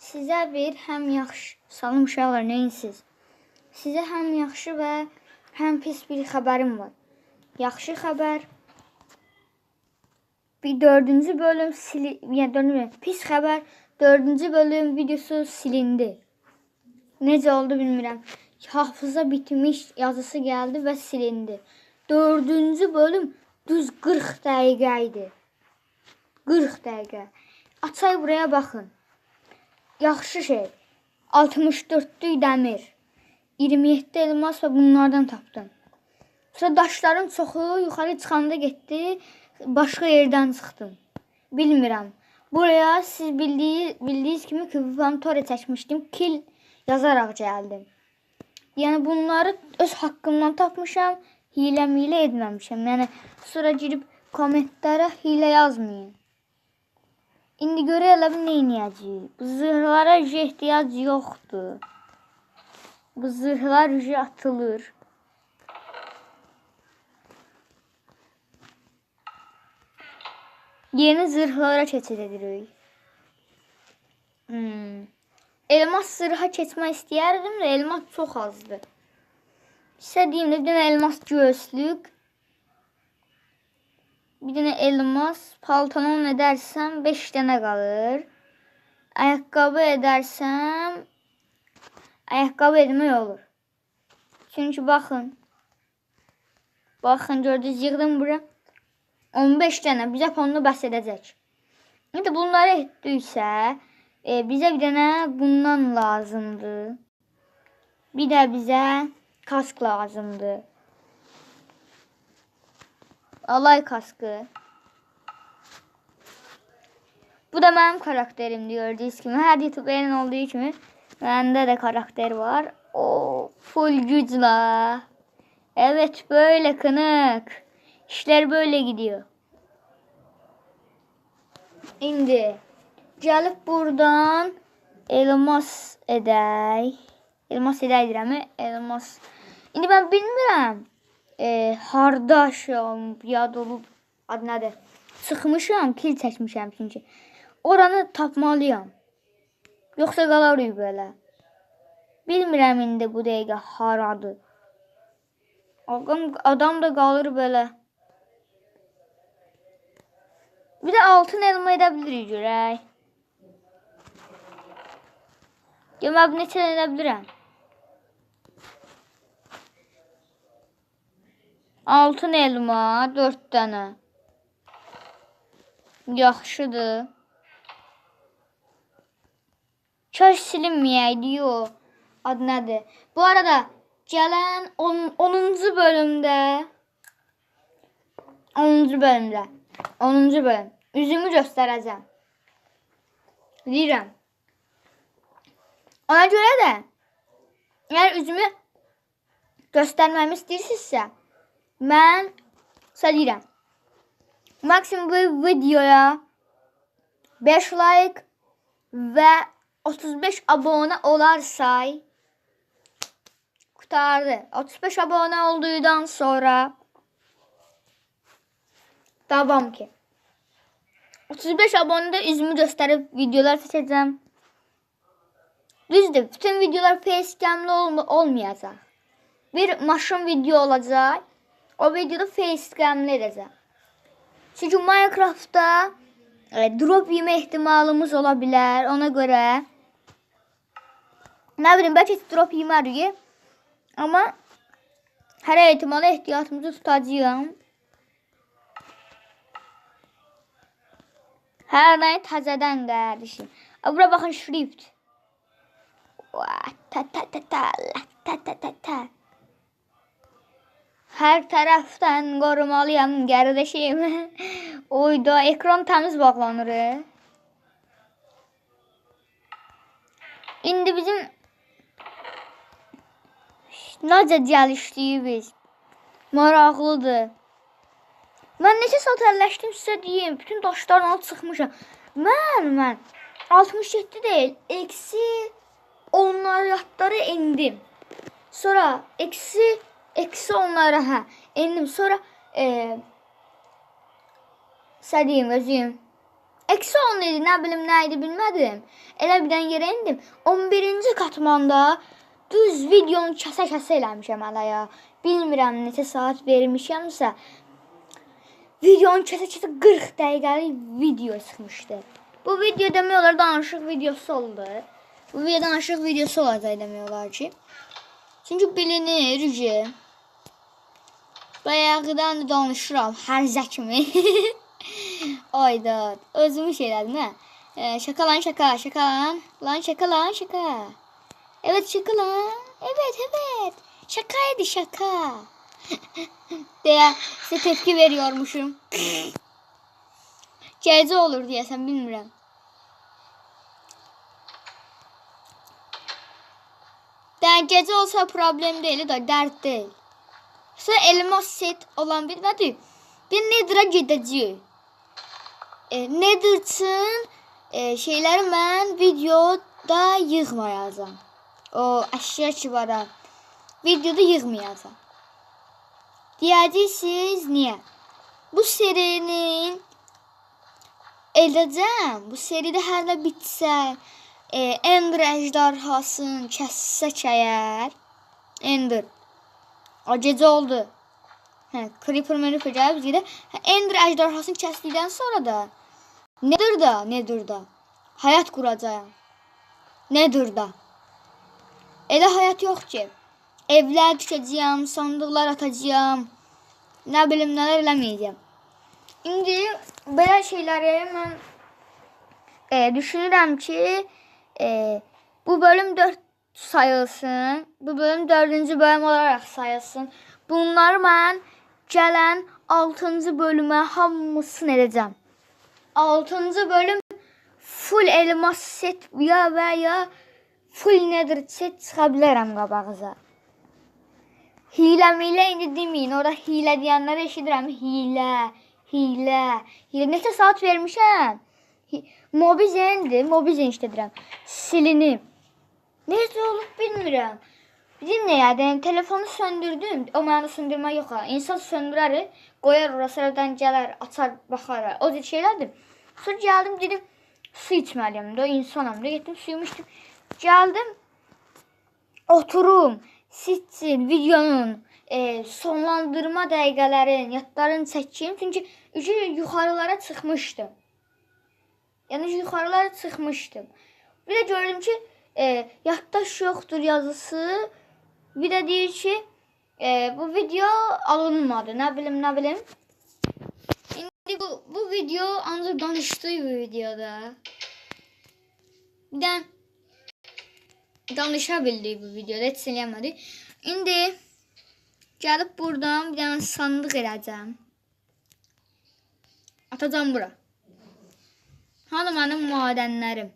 Sizə bir həm yaxşı, salam uşaqlar, neyinsiz? Sizə həm yaxşı və həm pis bir xəbərim var. Yaxşı xəbər, bir 4-cü bölüm pis xəbər, 4-cü bölüm videosu silindi. Necə oldu bilmirəm. Hafıza bitmiş yazısı gəldi və silindi. 4-cü bölüm düz 40 dəqiqə idi. 40 dəqiqə. Açay buraya baxın. Yaxşı şey. 64'lük dəmir. 27 elmas və bunlardan tapdım. Sonra daşların çoxu yuxarı çıxanda getdi. Başqa yerdən çıxdım. Bilmirəm. Buraya siz bildiyiniz kimi Küvantore çəkmişdim. Kill yazaraq gəldim. Yəni bunları öz haqqımdan tapmışam. Hilə etməmişəm. Yəni sonra girib kommentlərə hilə yazmayın. İndi görəyələ nə edəcəyik? Bu zırhlara ehtiyac yoxdur. Bu zırhlar atılır. Yeni zırhlara keçid edirik. Elmas zırha keçmək istəyərdim də elmas çox azdır. İstədiyim də bir dənə elmas göğüslük. Bir dənə elmas paltonon edərsəm 5 dənə qalır. Ayaqqabı edərsəm ayaqqabı etmək olur. Çünki baxın. Baxın gördünüz yığdım bura. 15 dənə bizə onu bəs edəcək. İndi bunları etdiksə bizə bir dənə bundan lazımdır. Bir də bizə kask lazımdır. Alay kaskı. Bu da mənim karakterimdir gördüyünüz kimi. Hər YouTube'un olduğu kimi məndə də karakter var. Full güclə. Evet böyle kınık. İşler böyle gidiyor. İndi gəlib buradan elmas edək. Elmas edəydirəm. Elmas. İndi mən bilmirəm. Hardaşım, yad olub, adı nədir? Çıxmışam, kil çəkmişəm çünki. Oranı tapmalıyam. Yoxsa qalarıq belə. Bilmirəm indi bu dəqiqə haradır. Adam da qalır belə. Bir də altın elma edə bilirik görək. Demək neçə edə bilirəm. Altın elma 4 dənə. Yaxşıdır. Kaş silinməyəydi o. Adı nədir? Bu arada gələn 10-cu bölümdə 10-cu bölüm üzümü göstərəcəm. Deyirəm. Ona görə də əgər üzümü göstərməmi istəyirsinizsə mən deyirəm. Maksimum bu videoya 5 like və 35 abone olarsay qutardı. 35 abone olduğundan sonra davam ki. 35 abonede üzümü gösterip videolar seçeceğim. Düzdür, bütün videolar facecam'lı olmayacaq. Bir maşın video olacaq. O videoda facecam'lı edəcəm. Çünki Minecraft'da drop yeme ihtimalımız ola bilər. Ona görə nə bilim, bəlkə drop yemərik. Amma hər ehtimala ehtiyatımızı tutacağım. Hər nəyi təzədən qardeşim. Bura baxın şrift. Hər tərəfdən qorumalıyam qardeşim. Oyda ekran təmiz bağlanır. İndi bizim necə gəlişdiyimiz maraqlıdır. Mən neçə saat əlləşdim sizə deyim. Bütün daşların altı çıxmışam. Mən 67 deyil. Eksi onları indim. Sonra eksi onlara indim. Sonra sədiyim özüm. Eksi 10 idi, nə bilim nə idi bilmədim. Elə birdən yerə indim. 11-ci katmanda düz videonu kəsə-kəsə eləmişəm hələ ya. Bilmirəm neçə saat vermişəmsə. Videonu kəsə-kəsə 40 dəqiqəlik video çıxmışdı. Bu video demək olar danışıq videosu oldu. Bu video danışıq videosu olacaq demək olar ki. Çünki bilinir ki, bayağıdan danışıram hərzə kimi. Ayda özümü şeylədim hə. Şaka lan şaka, şaka lan. Lan şaka lan şaka. Evet şaka lan. Evet. Şakaydı şaka. Deyə size tepki veriyormuşum. Gece olur deyəsən bilmirəm. Yəni gece olsa problem değil de dert değil. Sonra elmas set olan bilmədi. Bir Nether'a gedəcəyik. Nether üçün şeyləri mən videoda yığmayacağım. O əşya ki var ha. Videoda yığmayacağım. Deyəcəksiniz niyə? Bu serinin edəcəm. Bu seridə hər nə bitsə, Ender ejderhasını kəssək əgər. Ender. O gecə oldu. Creeper menü gəlib bizə. Ender ejderhasını kəsdikdən sonra da Nether'da həyat quracağam. Nether'da. Elə həyat yox ki. Evlər tikəcəyəm, sandıqlar atacağam. Nə bilim nələr eləməyəcəm. İndi belə şeyləri mən düşünürəm ki, bu bölüm 4 sayılsın. Bu bölüm 4-cü bölüm olaraq sayılsın. Bunları mən gələn 6-cı bölümə hamısını edəcəm. 6-cı bölüm full elmas set və ya full nether set çıxa bilərəm qabağıza. Hilə indi deməyin. Orada hilə deyənləri eşidirəm. Hilə. Neçə saat vermişəm? Mobizendir. Mobizen işlədirəm. Silinib. Necə olub bilmirəm. Bizim nə ya? Telefonu söndürdüm. O mənə söndürmə yox. İnsan söndürər, qoyar ora, sıradan gələr, açar, baxar. O cür şeylərdir. Sonra gəldim, dedim, su içməliyəm. O insanam. Getdim, suyumu içdim. Gəldim, oturum. Sizin videonun sonlandırma dəqiqələrin, yadlarını çəkeyim. Çünki yuxarılara çıxmışdım. Yəni yuxarılara çıxmışdım. Bir də gördüm ki, yaddaş yoxdur yazısı. Bir də deyir ki, bu video alınmadı. Nə bilim. İndi bu video ancaq danışdığı bir videoda. Bir də danışa bildik bu videoda, heç eləmədik. İndi gəlib buradan bir dənə sandıq eləcəm. Atacam bura. Hanı mənim madənlərim.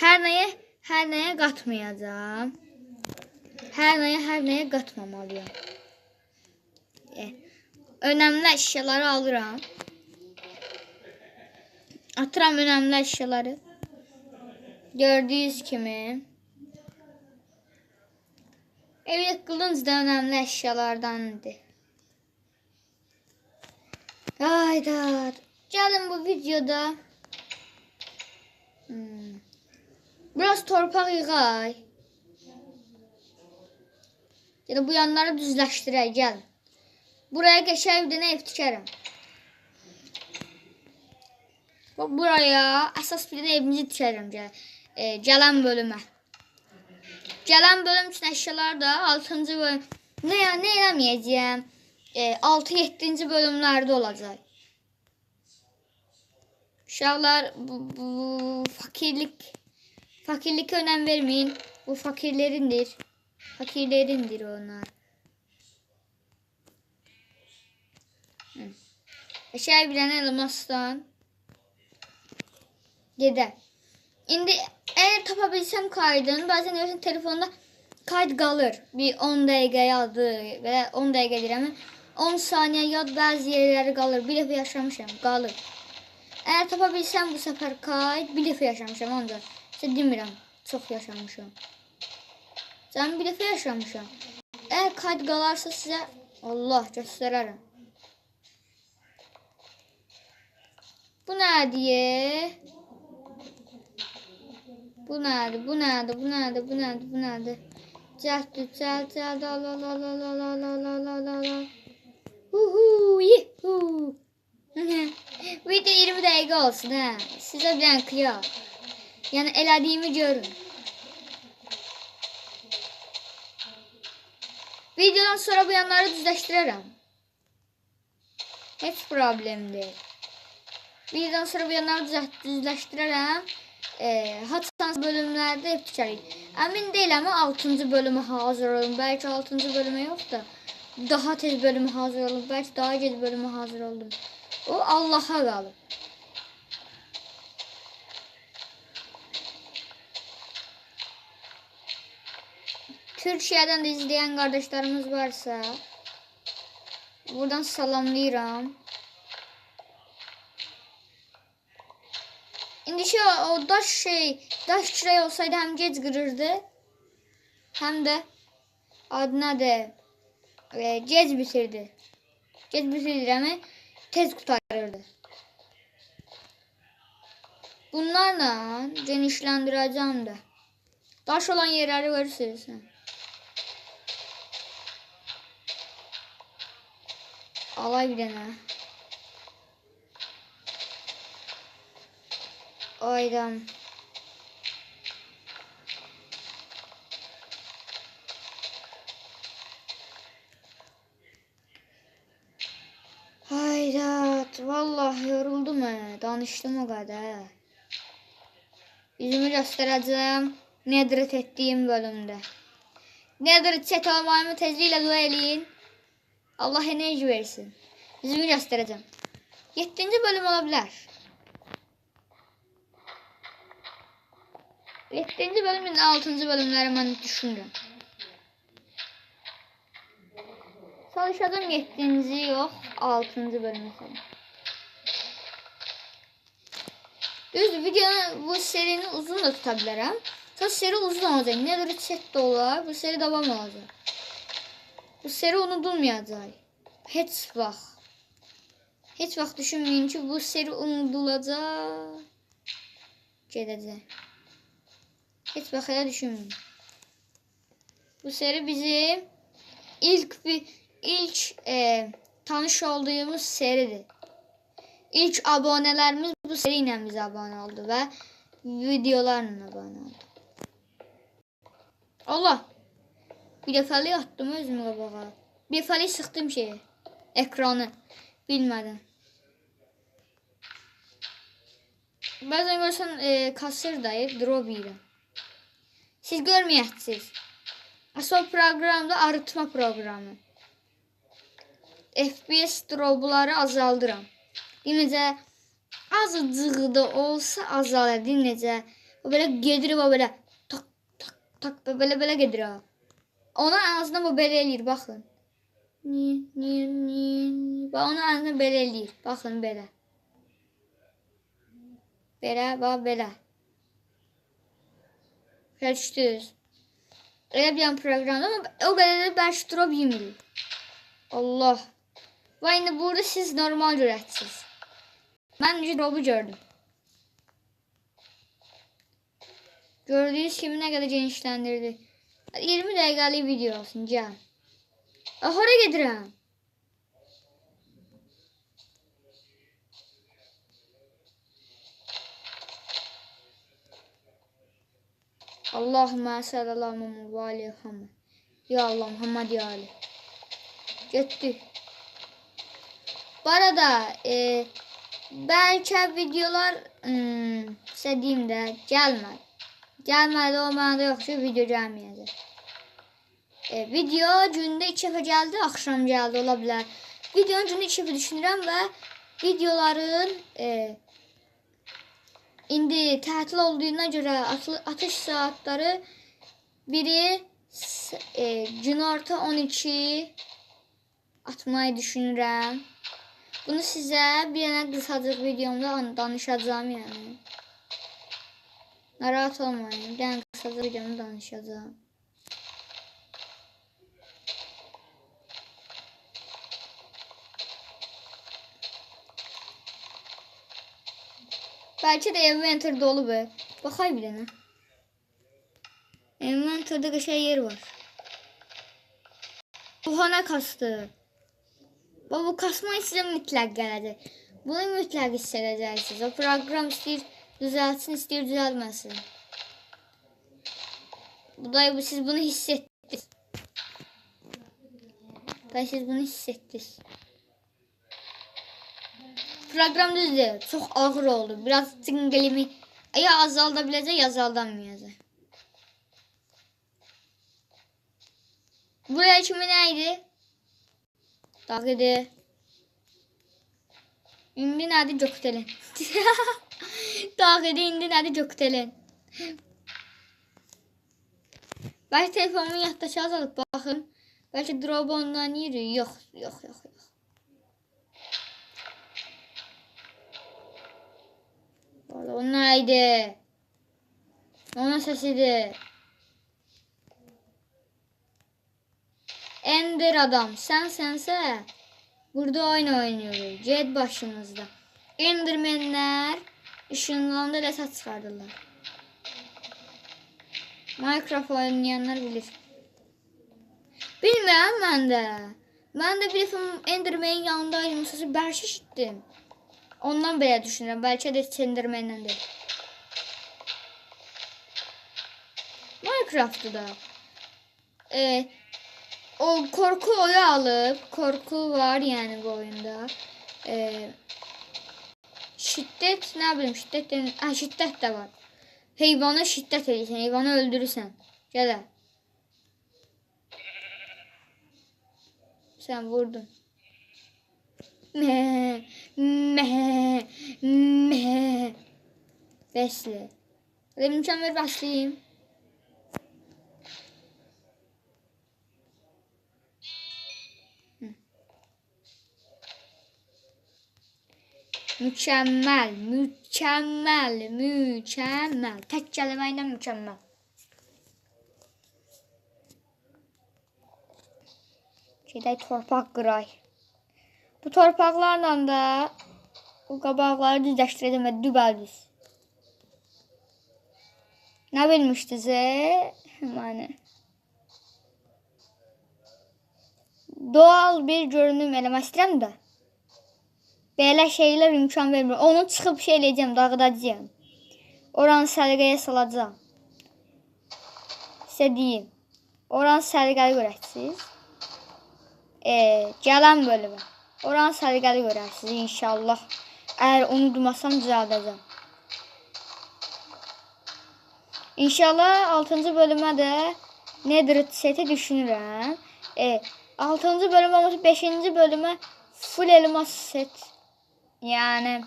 Hər nəyə qatmayacağam. Hər nəyə qatmamalıyam. Önəmli əşyaları alıram. Atıram önəmli əşyaları. Gördüyünüz kimi. Evet, qılınc da önəmli əşyalardandır. Ayda. Gəlin bu videoda biraz torpaq yığay. Ya da bu yanları düzləşdirək, gəlin. Buraya qəşəng bir dənə ev tikərəm. Buraya əsas bir dənə evimizi tikərəm, gələn bölümə. Gələn bölüm üçün əşyalar da 6-cı bölüm. Nə eləməyəcəyəm? 6-7-ci bölümlərdə olacaq. Uşaqlar, bu fakirlikə önəm verməyin. Bu fakirlerindir. Fakirlerindir onlar. Əşəyə bir dənə elmasdan gedər. İndi əgər tapa bilsəm kaydın, bazen görürsən telefonda kayd qalır. Bir 10 dəqiqə yadı və 10 dəqiqə deyirəm. 10 saniyə yad, bəzi yerləri qalır. Bir dəfə yaşamışam, qalır. Əgər tapa bilsəm bu səfər kayd, bir dəfə yaşamışam ancaq. Sizə demirəm, çox yaşamışam. Sən bir dəfə yaşamışam. Əgər kayd qalarsa sizə Allah göstərərəm. Bu ne diye? Bu nerede? Bu nerede? Bu nerede? Bu nerede? Bu nerede? Cel la la la la la la la la la la la. Yuhu. Video 20 dakika olsun ha. Size bir kıyar. Yani elədiyimi görün. Videodan sonra bu yanları düzləşdirərəm. Heç problem deyil. Videodan sonra bu yanları düzləşdirərəm. Hatta bölümlerde yapacağız. Emin değilim ama 6. bölümü hazır olun. Belki 6. bölüme yok da daha tez bölümü hazır olun. Belki daha geç bölümü hazır oldum. O Allah'a kalır. Türkiye'den de izleyen kardeşlerimiz varsa buradan salamlayıram. İndi o daş kürək olsaydı hem gec qırırdı, hem de adına da gec bitirdi. Gec bitirdi ama tez kurtarırdı. Bunlarla genişlendireceğim de. Daş olan yerleri görürsünüz. Alay bir dene. Aydan. Haydat. Vallahi yoruldum he. Danıştım o kadar. Yüzümü göstereceğim. Nedret ettiğim bölümde. Nedret chat olmayımı tezliyle dua eləyin. Allah enerji versin. Yüzümü göstereceğim. 7. bölüm olabilir. 7. bölümün 6. bölümleri ben düşünürüm. Çalışacağım 7. yok 6. bölüm mesela. Düz videonun bu serinin uzun da tutabilirim. Tabii seri uzun olacak. Nedir chat de olar. Bu seri devam olacak. Bu seri unutulmayacak. Hiç vaxt düşünmeyin ki bu seri unutulacak. Gedəcək. Hiç vaxt elə düşünmeyin. Bu seri bizim ilk tanış olduğumuz seridir. İlk abonelerimiz bu seriyle bize abone oldu ve videolarla abone oldu. Allah! Bir dəfəlik attım özümü qabağa. Bir dəfəlik sıxdım şeyi. Ekranı. Bilmədən. Bəzən görsən kasırdayıq, drop yiyirəm. Siz görməyəsiniz. Asıl programda arıtma programı. FPS dropları azaldıram. Necə azıcığı da olsa azalır. Necə o belə gedir, o belə tak tak tak belə gedir. Ona en azından bu belə eləyir, baxın. Ona en azından belə eləyir. Baxın belə. Belə, bax belə. Düşdünüz. Elə bir proqramda ama o qədər də bəlkə drop yemirik. Allah. Və indi burada siz normal görərsiniz. Mən önce drop'u gördüm. Gördüğünüz kimi ne kadar genişlendirdi. 20 dakikalık video olsun can. Ahora gedirəm. Allahümme sallallahu aleyhi ve sellem. Ya Allah Muhammed ya Ali. Gitti. Bu arada belki videolar istediğimde gelmedi o mənada yox ki video gəlməyəcək. Video gündə 2 dəfə gəldi, axşam gəldi ola bilər. Videonun gündə 2 dəfə düşünürəm və videoların indi tətil olduğuna görə atış saatları biri günorta 12 atmayı düşünürəm. Bunu sizə bir dənə qısacıq videomda danışacağım yəni. Narahat olmayın. Bir dənə qısacıq videomda danışacağım. Belki de inventor dolu be. Bakay bir dene. Inventorda şey yer var. Oha ne kastı. Bu kasma size mütləq gələcək. Bunu mütləq hiss edəcəksiniz. O proqram istəyir düzəltsin, istəyir düzəlməsin. Siz bunu hiss etdiniz. Siz bunu hiss etdiniz. Proqram düzdür. Çox ağır oldu. Biraz cingəlimi ya azalda biləcək, ya azaldamayacaq. Buraya kimi neydi? Dağıdı. İndi nədir göktelen? Dağıdı indi nədir göktelen? Belki telefonumu yaddaşı azalıp bakın. Belki drop ondan yürü. Yok. O neydi? Onun sesidir. Ender adam sense burada oyun oynuyoruz. Jet başımızda. Endermenler ışınlandı da ses çıkardılar. Minecraft oynayanlar bilir. Bilmem ben de. Ben de bir Enderman'in yanındaydım. Sesi berş işittim. Ondan belə düşünürəm. Belki de Enderman'den de. Minecraft'da da. O korku oyu alıp, korku var yani bu oyunda. Şiddet, ne bileyim şiddet de var. Heyvana şiddet edirsən, heyvanı öldürürsən. Gələ. Sen vurdun. Besle. Mükemmel başlayayım. Mükemmel. Tek kelimeyle mükemmel. Şeyde torpaq qıray. Bu torpaqlarla da bu qabaqları düzləşdirəcəm və dübəldiz. Nə bilmişdiniz? Yani doğal bir görünüm eləmək istəyirəm də. Belə şeyler imkan vermir. Onu çıxıb şey eləyəcəm, dağıdacağım. Oranı səliqəyə salacağım. Sizə deyim. Oranı səliqəli görəcəksiniz. Gələn bölümə. Oranı səliqəli görəcəksiniz inşallah. Əgər unutmasam düzəldəcəm. İnşallah 6-cı bölümə də Nether seti düşünürəm. 6-cı bölüm olmasa 5-ci bölümə full elmas set. Yani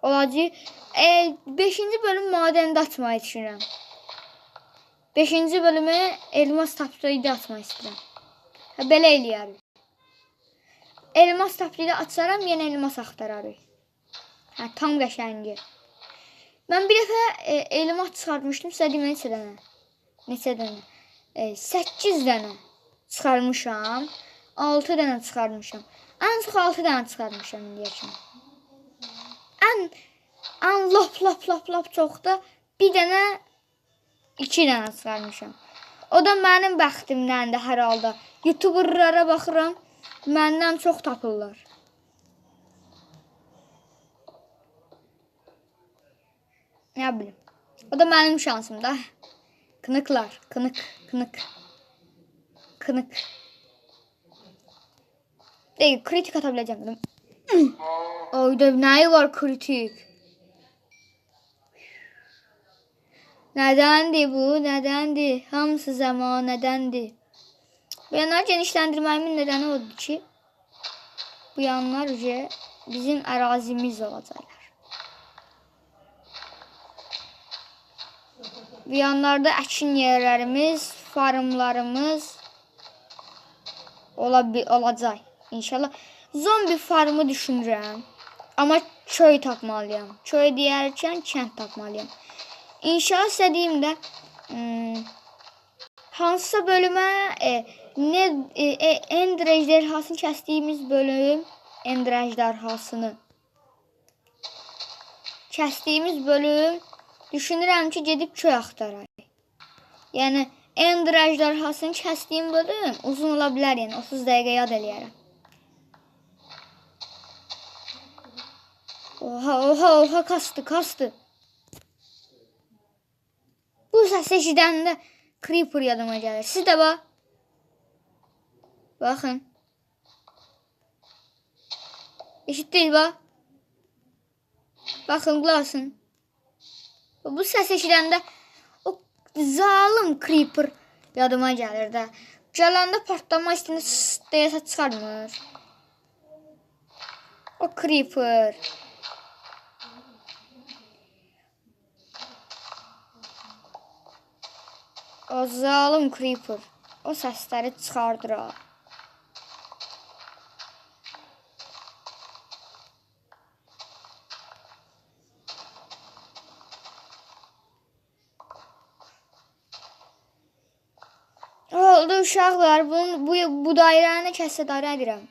olacaq. 5-ci bölüm madəndə açmayı düşünürəm. 5-ci bölümü elmas tapdaydı açmaq istəyirəm. Belə eləyərik. Elmas tapdaydı açaram, yenə elmas axtararıq. Tam qəşəngi. Mən bir dəfə elmas çıxartmışdım. Sizə deyim neçə dənə? 8 dənə çıxarmışam. 6 dənə çıxarmışam. En çok 6 dənə çıxarmışam indiyə kimi. En lap çox da bir dənə 2 dənə çıxarmışam. O da mənim bəxtimdəndir hər halda. YouTuberlara baxıram, məndən çox tapırlar. Nə bilim. O da mənim şansım da. Kınıklar, kınık. Değil, kritik atabileceğim. Oyda neyi var kritik? Nedendi bu? Nedendi? Hamısı zaman nedendi? Bu yanlar genişlendirmemin nedeni oldu ki bu yanlar bizim arazimiz olacaklar. Bu yanlarda əkin yerlərimiz, farmlarımız olacaq. İnşallah zombi farmı düşünürəm. Amma köy tapmalıyam. Köy deyərkən kənd tapmalıyam. İnşallah istədiyim də hansısa bölümə Ender ejderhasını kəsdiyimiz bölüm Ender ejderhasını kəsdiyimiz bölüm düşünürəm ki, gedib köy axtaraq. Yəni Ender əjdarhasını kəsdiyim bölüm uzun ola bilər, yəni 30 dəqiqə yad eləyərəm. Oha, kastı. Bu səs eşidəndə Creeper yadıma gəlir. Siz də bax. Baxın. Eşitdiniz bax. Baxın, qulaq asın. Bu səs eşidəndə o zalım Creeper yadıma gəlir də. Gələndə partlama istəyində sıs deyə səs çıxarmır. O Creeper. O zalım Creeper. O səsləri çıxardır ha. Oldu uşaqlar. Bu dairəni kəssə dairə edirəm.